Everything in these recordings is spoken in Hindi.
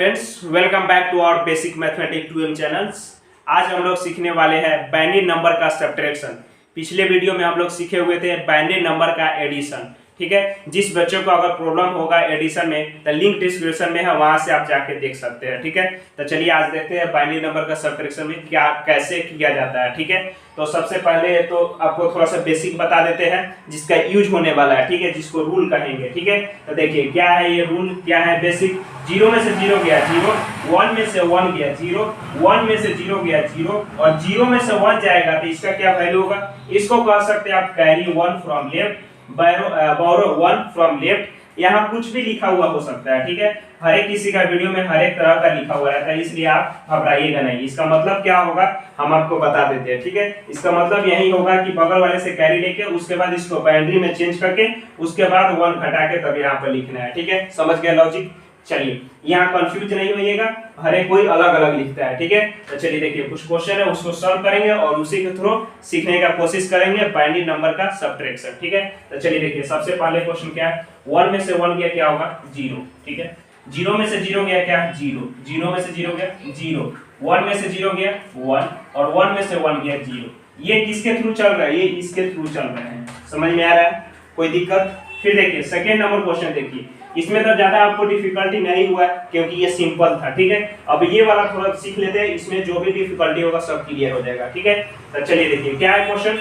Friends, welcome back to our basic mathematics 2M channels. आज हम लोग सीखने वाले हैं बाइनरी नंबर का सब्ट्रैक्शन। पिछले वीडियो में हम लोग सीखे हुए थे बाइनरी नंबर का एडिशन। ठीक है, जिस बच्चों को अगर प्रॉब्लम होगा एडिशन में तो लिंक डिस्क्रिप्शन में है, वहां से आप जाके देख सकते हैं। ठीक है, तो चलिए आज देखते हैं बाइनरी नंबर का सब्ट्रैक्शन में क्या कैसे किया जाता है। ठीक है, तो सबसे पहले तो आपको थोड़ा सा बेसिक बता देते हैं जिसका यूज होने वाला है। ठीक है, जिसको रूल कहेंगे। ठीक है, तो देखिए क्या है ये रूल, क्या है बेसिक। 0 में से 0 गया 0, 1 में से 1 गया 0, 1 में से 0 गया 0 और 0 में से 1 जाएगा तो इसका क्या वैल्यू होगा। इसको कह सकते हैं आप carry 1 from left, borrow 1 from left. यहाँ कुछ भी लिखा हुआ हो सकता है। ठीक है, हर एक किसी का वीडियो में हर एक तरह का लिखा हुआ रहता है, इसलिए आप घबराइएगा नहीं। इसका मतलब क्या होगा हम आपको बता देते हैं। ठीक है, इसका मतलब यही होगा कि बगल वाले से कैरी लेके उसके बाद इसको बाइनरी में चेंज करके उसके बाद 1 घटा के तब यहाँ पर लिखना है। ठीक है, समझ गया लॉजिक। चलिए यहाँ कंफ्यूज नहीं होइएगा, हर एक कोई अलग अलग लिखता है। ठीक है, तो चलिए देखिए कुछ क्वेश्चन है उसको सॉल्व करेंगे और उसी के थ्रू सीखने का कोशिश करेंगे बाइनरी नंबर का सब्ट्रैक्शन। ठीक है, तो चलिए देखिए सबसे पहले क्वेश्चन क्या है। 1 में से 1 गया क्या होगा 0। ठीक है, 0 में से 0 गया क्या 0, 0 में से 0 गया 0, 1 में से 0 गया 1 और 1 में से 1 गया 0। ये किसके थ्रू चल रहा है, ये इसके थ्रू चल रहे हैं। समझ में आ रहा है, कोई दिक्कत। फिर देखिए सेकेंड नंबर क्वेश्चन देखिए, इसमें तो ज्यादा आपको डिफिकल्टी नहीं हुआ क्योंकि ये सिंपल था। ठीक है, अब ये वाला थोड़ा सीख लेते हैं, इसमें जो भी डिफिकल्टी होगा सब क्लियर हो जाएगा। ठीक है, तो चलिए देखिए क्या है क्वेश्चन।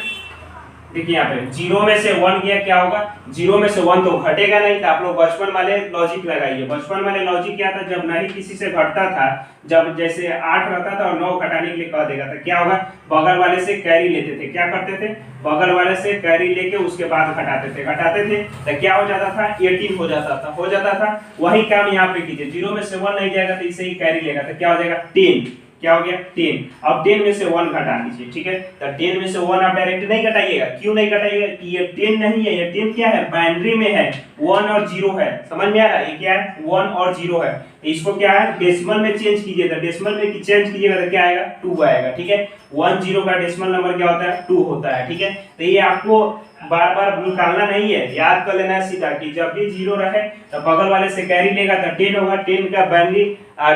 देखिए यहाँ पे 0 में से 1 गया क्या होगा, 0 में से 1 तो घटेगा नहीं, तो आप लोग बचपन वाले लॉजिक लगाइए। बचपन वाले लॉजिक क्या था, जब नहीं किसी से घटता था, जब जैसे 8 रहता था और 9 घटाने के लिए कह देगा तो क्या होगा, बगल वाले से कैरी लेते थे। क्या करते थे, बगल वाले से कैरी लेके उसके बाद घटाते थे तो क्या हो जाता था 18 हो जाता था। वही काम यहाँ पे कीजिए, 0 में से 1 नहीं जाएगा तो इसे ही कैरी लेगा तो क्या हो जाएगा 10। क्या हो गया 10। अब 10 में से 1 घटा दीजिए। ठीक है, तो 10 में से 1 आप डायरेक्ट नहीं घटाइएगा। क्यों नहीं घटाइएगा, ये 10 नहीं है, ये 10 क्या है बाइनरी में है, 1 और 0 है। समझ में आ रहा है, ये क्या है 1 और 0 है। तो इसको क्या है डेसिमल में चेंज कीजिए, तो डेसिमल में चेंज कीजिएगा तो क्या आएगा 2 आएगा। ठीक है, 1 0 का डेसिमल नंबर क्या होता है 2 होता है। ठीक है, तो ये आपको बार बार निकालना नहीं है, याद कर लेना है सीधा कि जब भी 0 रहे तो बगल वाले से कैरी लेगा तो 10 होगा। 10 का बाइनरी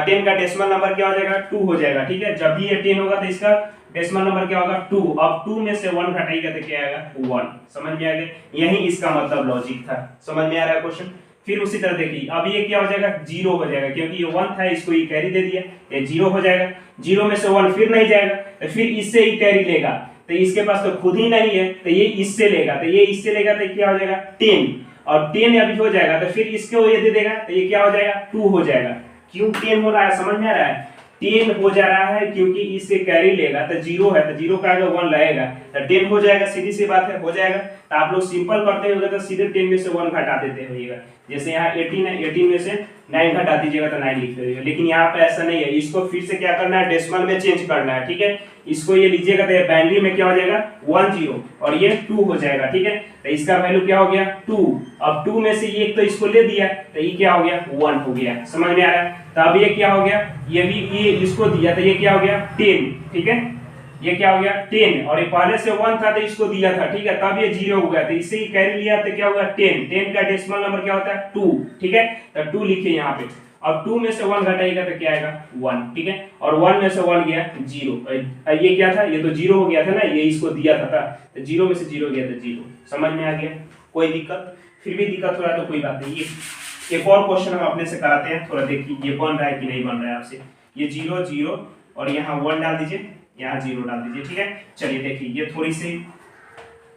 10 का डेसिमल नंबर क्या हो जाएगा 2 हो जाएगा। ठीक है, जब भी ये 10 होगा तो इसका डेसिमल नंबर क्या होगा 2। अब 2 में से 1 घटाएगा तो क्या आएगा 1। समझ में आ गया, यही इसका मतलब लॉजिक था। समझ में आ रहा है क्वेश्चन। फिर उसी तरह देखिए अब ये क्या हो जाएगा 0 हो जाएगा, क्योंकि ये 1 था इसको ये कैरी दे दिया, ये 0 हो जाएगा। 0 में से 1 फिर नहीं जाएगा तो फिर इससे ही कैरी लेगा, तो इसके पास तो खुद ही नहीं है तो ये इससे लेगा, तो ये इससे लेगा तो क्या हो जाएगा 10 और 10 अभी हो जाएगा तो फिर इसको ये दे देगा तो ये क्या हो जाएगा 2 हो जाएगा। क्यों 10 हो रहा है समझ में आ रहा है, 10 हो जा रहा है क्योंकि इससे कैरी लेगा तो 0 है तो 0 का आगे 1 लगेगा तो 10 हो जाएगा, सीधी सी बात है हो जाएगा। तो आप लोग सिंपल करते होंगे तो सीधे 10 में से 1 घटा देते होइएगा। जैसे यहाँ 18 है, 18 में से 9 घटा दीजिएगा तो 9 लिख दीजिएगा। लेकिन यहाँ पे ऐसा नहीं है, इसको फिर से क्या करना है डेसिमल में चेंज करना है। ठीक है, इसको ये लीजिएगा तो बाइनरी में क्या हो जाएगा 1 0 और ये 2 हो जाएगा। ठीक है, तो इसका वैल्यू क्या हो गया 2। अब 2 में से ये तो इसको ले दिया तो ये क्या हो गया 1 हो गया। समझ में आ रहा है, तो अब ये क्या हो गया, ये भी ये इसको दिया तो ये क्या हो गया 10। ठीक है, ये क्या हो गया 10 और ये पहले से 1 था तो इसको दिया था। ठीक है, तब ये 0 हो गया तो इससे ही कैरी लिया तो क्या होगा 10। 10 का डेसिमल नंबर क्या होता है 2। ठीक है, तो 2 लिखिए यहाँ पे। अब 2 में से 1 घटाएगा तो क्या आएगा 1। ठीक है, और 1 में से 1 गया 0। ये क्या था, ये तो 0 हो गया था ना, ये इसको दिया था तो 0 में से 0 गया तो 0। समझ में आ गया, कोई दिक्कत। फिर भी दिक्कत हो रहा है तो कोई बात नहीं, ये एक और क्वेश्चन हम अपने से कराते हैं। थोड़ा देखिए ये बन रहा है कि नहीं बन रहा है आपसे। ये 0 0 और यहाँ 1 डाल दीजिए, यहाँ 0 डाल दीजिए। ठीक है, चलिए देखिए ये थोड़ी सी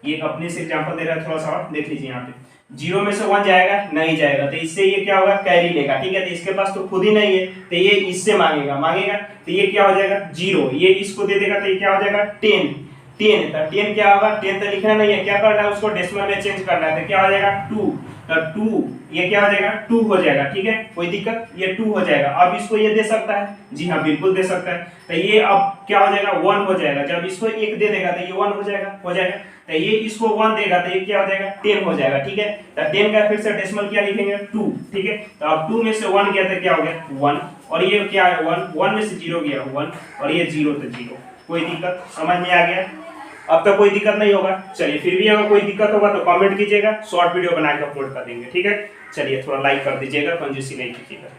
ये अपने से एग्जांपल दे रहा है, थोड़ा सा और देख लीजिए। यहाँ पे 0 में से 1 जाएगा नहीं जाएगा तो इससे ये क्या होगा कैरी लेगा। ठीक है, तो इसके पास तो खुद ही नहीं है तो ये इससे मांगेगा तो ये क्या हो जाएगा 0। ये इसको दे देगा तो ये क्या हो जाएगा 10। 10 तो 10 क्या होगा 10 तो लिखना नहीं है, क्या करना है उसको डेसिमल में चेंज करना है तो क्या हो जाएगा 2। तो 2 ये क्या हो जाएगा 2 हो जाएगा। ठीक है, कोई दिक्कत, ये 2 हो जाएगा। अब इसको ये दे सकता है, जी हाँ बिल्कुल दे सकता है। तो ये अब क्या हो जाएगा 1 हो जाएगा। जब इसको 1 दे देगा तो ये 1 हो जाएगा। तो ये इसको 1 देगा तो ये क्या हो जाएगा 10 हो जाएगा। ठीक है, तो 10 का फिर से डेसिमल क्या लिखेंगे 2। ठीक है, तो अब 2 में से 1 गया तो क्या हो गया 1 और ये क्या है 1 में से 0 गया 1 और ये 0 तो 0। कोई दिक्कत, समझ में आ गया। अब तो कोई दिक्कत नहीं होगा। चलिए फिर भी अगर कोई दिक्कत होगा तो कमेंट कीजिएगा, शॉर्ट वीडियो बना के अपलोड कर देंगे। ठीक है, चलिए थोड़ा लाइक कर दीजिएगा, कंजूसी नहीं कीजिएगा।